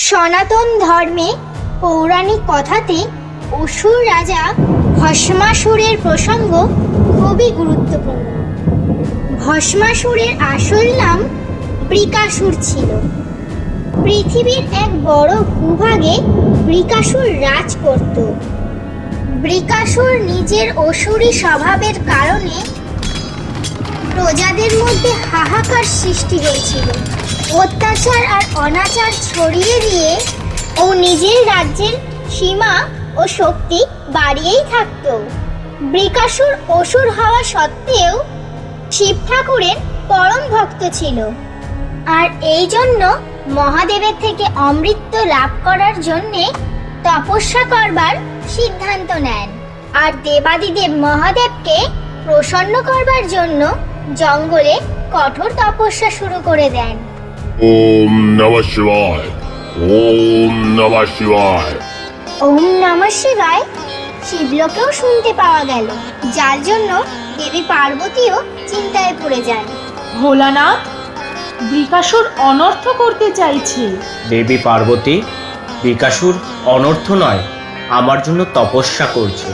সনাতন ধর্মে পৌরাণিক কথাতে অসুর রাজা ভস্মাসুরের প্রসঙ্গ খুবই গুরুত্বপূর্ণ। ভস্মাসুরের আসল নাম বৃকাসুর ছিল। পৃথিবীর এক বড় ভূভাগে বৃকাসুর রাজ করত। বৃকাসুর নিজের অসুরী স্বভাবের কারণে প্রজাদের মধ্যে হাহাকার সৃষ্টি হয়েছিল। অত্যাচার আর অনাচার ছড়িয়ে দিয়ে ও নিজের রাজ্যের সীমা ও শক্তি বাড়িয়েই থাকত। বৃকাসুর অসুর হওয়া সত্ত্বেও শিব ঠাকুরের পরম ভক্ত ছিল, আর এই জন্য মহাদেবের থেকে অমৃত লাভ করার জন্যে তপস্যা করবার সিদ্ধান্ত নেন। আর দেবাদিদেব মহাদেবকে প্রসন্ন করবার জন্য জঙ্গলে কঠোর তপস্যা শুরু করে দেন। ওম নমঃ শিবায়, ওম নমঃ শিবায়। ওম নমঃ শিবায় শিবলোকেও শুনতে পাওয়া গেল, যার জন্য দেবী পার্বতীও চিন্তায় পড়ে যান। ভোলানাথ, বৃকাসুর অনর্থ করতে চাইছে। দেবী পার্বতী, বৃকাসুর অনর্থ নয়, আমার জন্য তপস্যা করছে।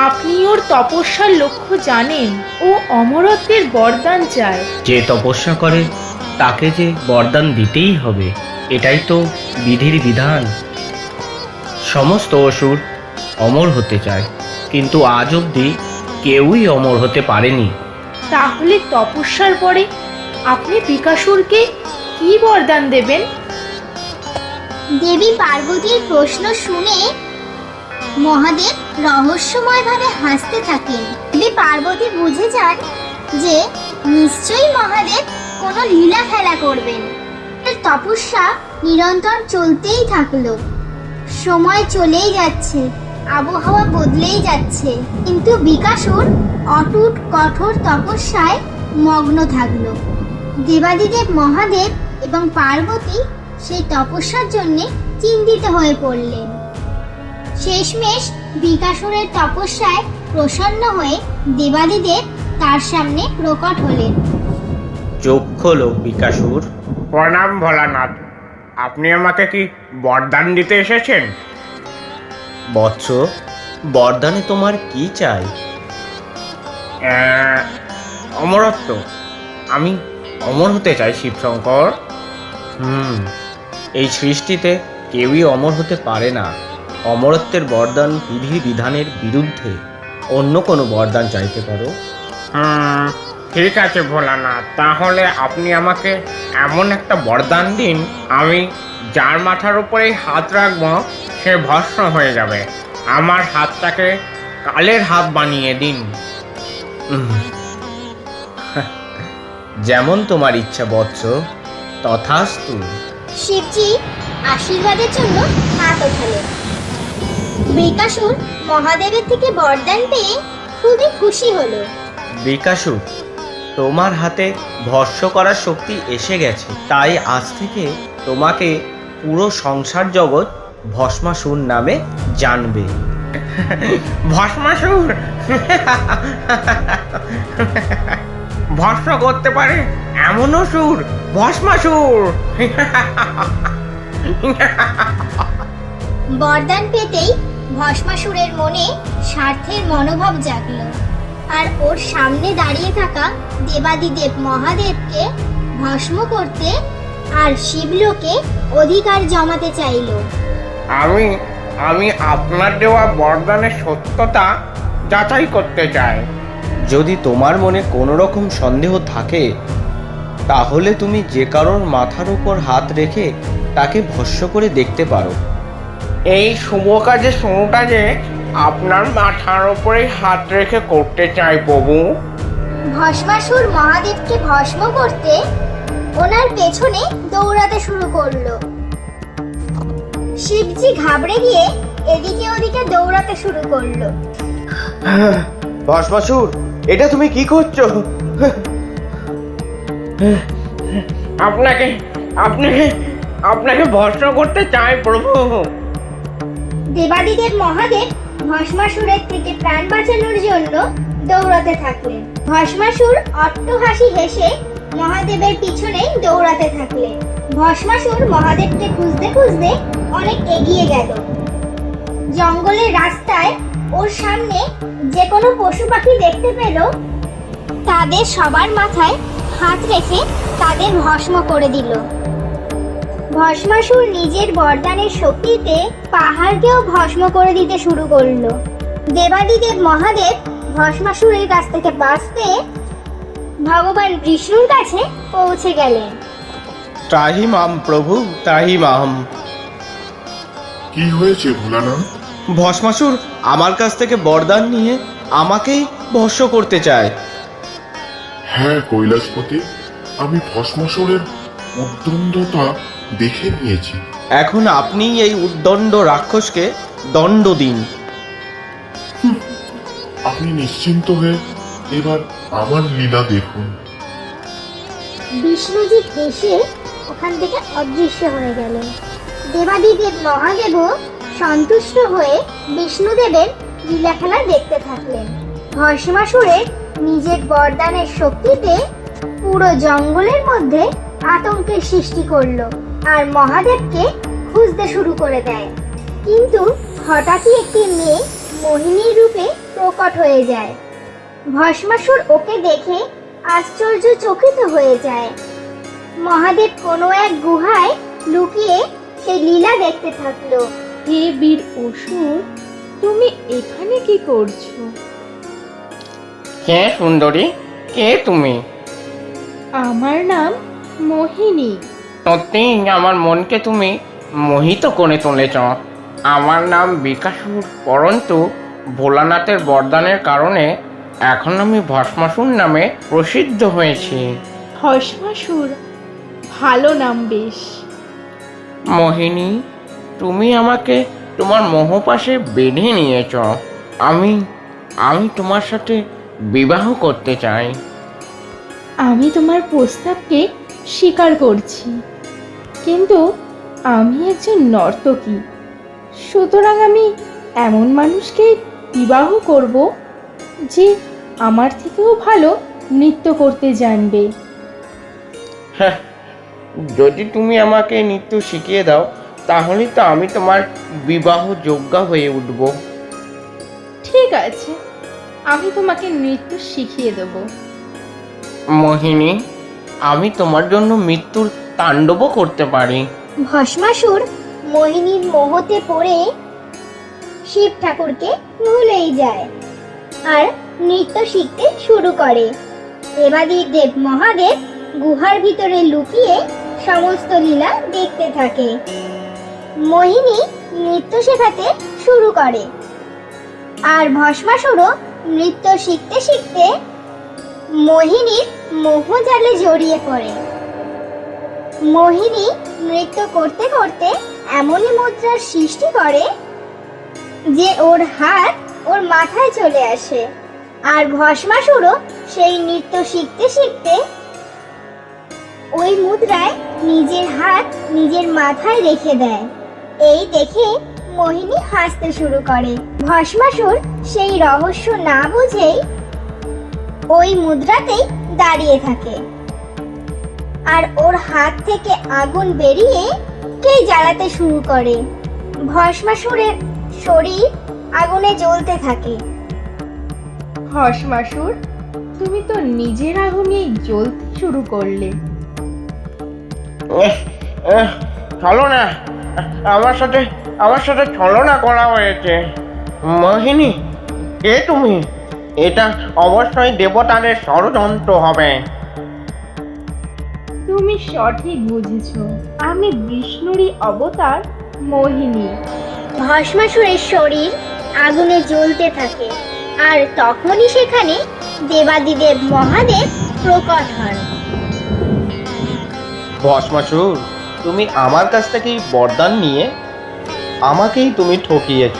আপনি ওর তপস্যার লক্ষ্য জানেন, ও অমরত্বের বরদান চায়। যে তপস্যা করে তাকে যে বরদান দিতেই হবে, এটাই তো বিধির বিধান। সমস্ত অসুর অমর হতে চায়, কিন্তু আজ অবধি কেউই অমর হতে পারেনি। তাহলে তপস্যার পরে আপনি বৃকাসুরকে কি বরদান দেবেন? দেবী পার্বতীর প্রশ্ন শুনে মহাদেব রহস্যময়ভাবে হাসতে থাকেন। দেবী পার্বতী বুঝে যান যে নিশ্চয়ই মহাদেব কোনো লীলা খেলা করবেন। তপস্যা নিরন্তর চলতেই থাকলো। সময় চলেই যাচ্ছে, আবহাওয়া বদলেই যাচ্ছে, কিন্তু বৃকাসুর অটুট কঠোর তপস্যায় মগ্ন থাকলো। দেবাদিদেব মহাদেব এবং পার্বতী সেই তপস্যার জন্য চিন্তিত হয়ে পড়লেন। শেষমেশ বৃকাসুরের তপস্যায় প্রসন্ন হয়ে দেবাদিদেব তার সামনে প্রকট হলেন। চোখ খোলো বৃকাসুর। প্রণাম ভোলানাথ, আপনি আমাকে কি বরদান দিতে এসেছেন? বৎস, বরদানে তোমার কি চাই? অমরত্ব। আমি অমর হতে চাই শিবশঙ্কর। এই সৃষ্টিতে কেউই অমর হতে পারে না। অমরত্বের বরদান বিধি বিধানের বিরুদ্ধে। অন্য কোনো বরদান চাইতে পারো। ঠিক আছে ভোলানাথ, তাহলে আপনি আমাকে এমন একটা বরদান দিন, আমি যার মাথার উপরেই হাত রাখবো সে ভস্ম হয়ে যাবে। আমার হাতটাকে কালের হাত বানিয়ে দিন। যেমন তোমার ইচ্ছা বৎস, তথাস্তু। শিবজি আশীর্বাদের জন্য হাত ওঠালেন। বৃকাসুর মহাদেবের থেকে বরদান পেয়ে খুবই খুশি হলো। বৃকাসুর, তোমার হাতে ভস্ম করার শক্তি এসে গেছে, তাই আজ থেকে তোমাকে পুরো সংসার জগৎ ভস্মাসুর নামে জানবে। ভস্মাসুর ভস্ম করতে পারে এমন অসুর, ভস্মাসুর। বরদান পেতেই ভস্মাসুরের মনে স্বার্থের মনোভাব জাগল, আর ওর সামনে দাঁড়িয়ে থাকা দেবাদিদেব মহাদেবকে ভস্ম করতে আর শিবলোকে অধিকার জমাতে চাইল। আমি আপনার দেওয়া বরদানের সত্যতা যাচাই করতে চাই। যদি তোমার মনে কোনো রকম সন্দেহ থাকে, তাহলে তুমি যে কারোর মাথার উপর হাত রেখে তাকে ভস্ম করে দেখতে পারো। এই শুভ কাজে শুরুটা যে আপনার মাথার উপরে হাত রেখে করতে চাই প্রভু। ভস্মাসুর মহাদেবকে ভস্ম করতে ওনার পেছনে দৌড়াতে শুরু করলো। শিবজি ঘাবড়ে গিয়ে এদিকে ওদিকে দৌড়াতে শুরু করলো। ভস্মাসুর, এটা তুমি কি করছো? আপনাকে আপনাকে আপনাকে ভস্ম করতে চাই প্রভু। দেবাদিদেব মহাদেব ভস্মাসুরের থেকে প্রাণ বাঁচানোর জন্য দৌড়াতে থাকলেন। ভস্মাসুর অট্টহাসি হেসে মহাদেবের পিছনে দৌড়াতে থাকলেন। ভস্মাসুর মহাদেবকে খুঁজতে খুঁজতে অনেক এগিয়ে গেল। জঙ্গলের রাস্তায় ওর সামনে যে কোনো পশু পাখি দেখতে পেল, তাদের সবার মাথায় হাত রেখে তাদের ভস্ম করে দিল। ভস্মাসুর নিজের বরদানের শক্তিতে পাহাড়কেও ভস্ম করে দিতে শুরু করলো। দেবাদিদেব মহাদেব ভস্মাসুরের কাছ থেকে বাঁচতে ভগবান বিষ্ণুর কাছে পৌঁছে গেলেন। ত্রাহি মাম প্রভু, ত্রাহি মাম। কি হয়েছে ভোলানাথ? ভস্মাসুর আমার কাছ থেকে বরদান নিয়ে আমাকেই ভস্ম করতে চায়। হ্যাঁ কৈলাসপতি, আমি ভস্মাসুরের উদ্দণ্ডতা দেখে নিয়েছি। এখন আপনি এই উদ্দণ্ড রাক্ষসকে দণ্ড দিন। আপনি নিশ্চিন্ত হয়ে এবার আমার লীলা দেখুন। বিষ্ণুজি হেসে ওখান থেকে অদৃশ্য হয়ে গেলেন। দেবাদিদেব মহাদেবও সন্তুষ্ট হয়ে বিষ্ণুদেবের লীলা খেলা দেখতে থাকলেন। ভস্মাসুরের নিজের বরদানের শক্তিতে পুরো জঙ্গলের মধ্যে আতঙ্কের সৃষ্টি করলো আর মহাদেবকে খুঁজতে শুরু করে দেয়। কিন্তু হঠাৎই একটি মেয়ে মোহিনীর রূপে প্রকট হয়ে যায়। ভস্মাসুর ওকে দেখে আশ্চর্যচকিত হয়ে যায়। মহাদেব কোনো এক গুহায় লুকিয়ে সেই লীলা দেখতে থাকলো। হে বীর অসুর, তুমি এখানে কি করছো? কে সুন্দরী? কে তুমি? আমার নাম মোহিনী। সত্যি আমার মনকে তুমি মোহিত করে তুলেছ। আমার নাম বিকাশুর, পরন্তু ভোলানাথের বরদানের কারণে এখন আমি ভস্মাসুর নামে প্রসিদ্ধ হয়েছি। ভস্মাসুর, ভালো নাম বেশ। মোহিনী, তুমি আমাকে তোমার মোহপাশে বেঁধে নিয়েছ। আমি তোমার সাথে বিবাহ করতে চাই। আমি তোমার প্রস্তাবকে স্বীকার করছি, কিন্তু আমি একজন নর্তকী, সুতরাং আমি এমন মানুষকে বিবাহ করব যে আমার থেকেও ভালো নৃত্য করতে জানবে। হ্যাঁ, যদি তুমি আমাকে নৃত্য শিখিয়ে দাও তাহলে তো আমি তোমার বিবাহ যোগ্যা হয়ে উঠব। ঠিক আছে, আমি তোমাকে নৃত্য শিখিয়ে দেব। মোহিনী, আমি তোমার জন্য মৃত্যুর তাণ্ডবও করতে পারি। ভস্মাসুর মোহিনীর মোহতে পড়ে শিব ঠাকুরকে ভুলেই যায় আর নৃত্য শিখতে শুরু করে। দেবাদিদেব মহাদেব গুহার ভিতরে লুকিয়ে সমস্ত লীলা দেখতে থাকে। মোহিনী নৃত্য শেখাতে শুরু করে আর ভস্মাসুরও নৃত্য শিখতে শিখতে মোহিনীর মোহজালে জড়িয়ে পড়ে। মোহিনী নৃত্য করতে করতে এমনই মুদ্রার সৃষ্টি করে যে ওর হাত ওর মাথায় চলে আসে, আর ভস্মাসুরও সেই নৃত্য শিখতে শিখতে ওই মুদ্রায় নিজের হাত নিজের মাথায় রেখে দেয়। এই দেখে মোহিনী হাসতে শুরু করে। ভস্মাসুর সেই রহস্য না বুঝেই ওই মুদ্রাতেই দাঁড়িয়ে থাকে আর ওর হাত থেকে আগুন বেরিয়ে কে জ্বালাতে শুরু করে। ভস্মাসুরের শরীর আগুনে জ্বলতে থাকে। ভস্মাসুর, তুমি তো নিজের আগুনেই জ্বলতে শুরু করলে। চলো না, আমার সাথে ছলনা করা হয়েছে। মোহিনী, কে তুমি? এটা অবশ্যই দেবতাদের ষড়যন্ত্র হবে। তুমি সঠিক বুঝেছ, আমি বিষ্ণুরই অবতার মোহিনী। ভস্মাসুরের শরীর আগুনে জ্বলতে থাকে আর তখনই সেখানে দেবাদিদেব মহাদেব প্রকট হন। ভস্মাসুর, তুমি আমার কাছ থেকেই বরদান নিয়ে আমাকেই তুমি ঠকিয়েছ।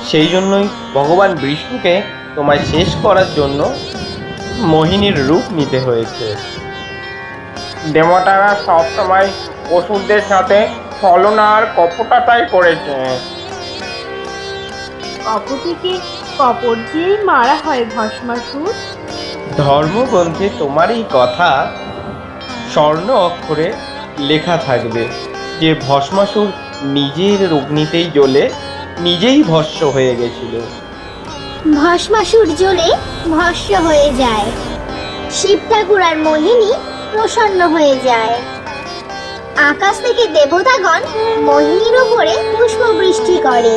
সেই জন্যই ভগবান বিষ্ণুকে তোমায় শেষ করার জন্য মোহিনীর রূপ নিতে হয়েছে। দেবতারা সবসময় অসুরদের সাথে ছলনা আর কপটতাই করেছে। কপটিকে কপট দিয়েই মারা হয় ভস্মাসুর। ধর্মগ্রন্থে তোমার এই কথা স্বর্ণ অক্ষরে লেখা থাকবে যে ভস্মাসুর নিজের অগ্নিতেই জ্বলে নিজেই ভস্ম হয়ে গেছিল। ভস্মাসুর জ্বলে ভস্ম হয়ে যায়। শিব ঠাকুর আর মোহিনী প্রসন্ন হয়ে যায়। আকাশ থেকে দেবতাগণ মোহিনীর উপরে পুষ্পবৃষ্টি করে।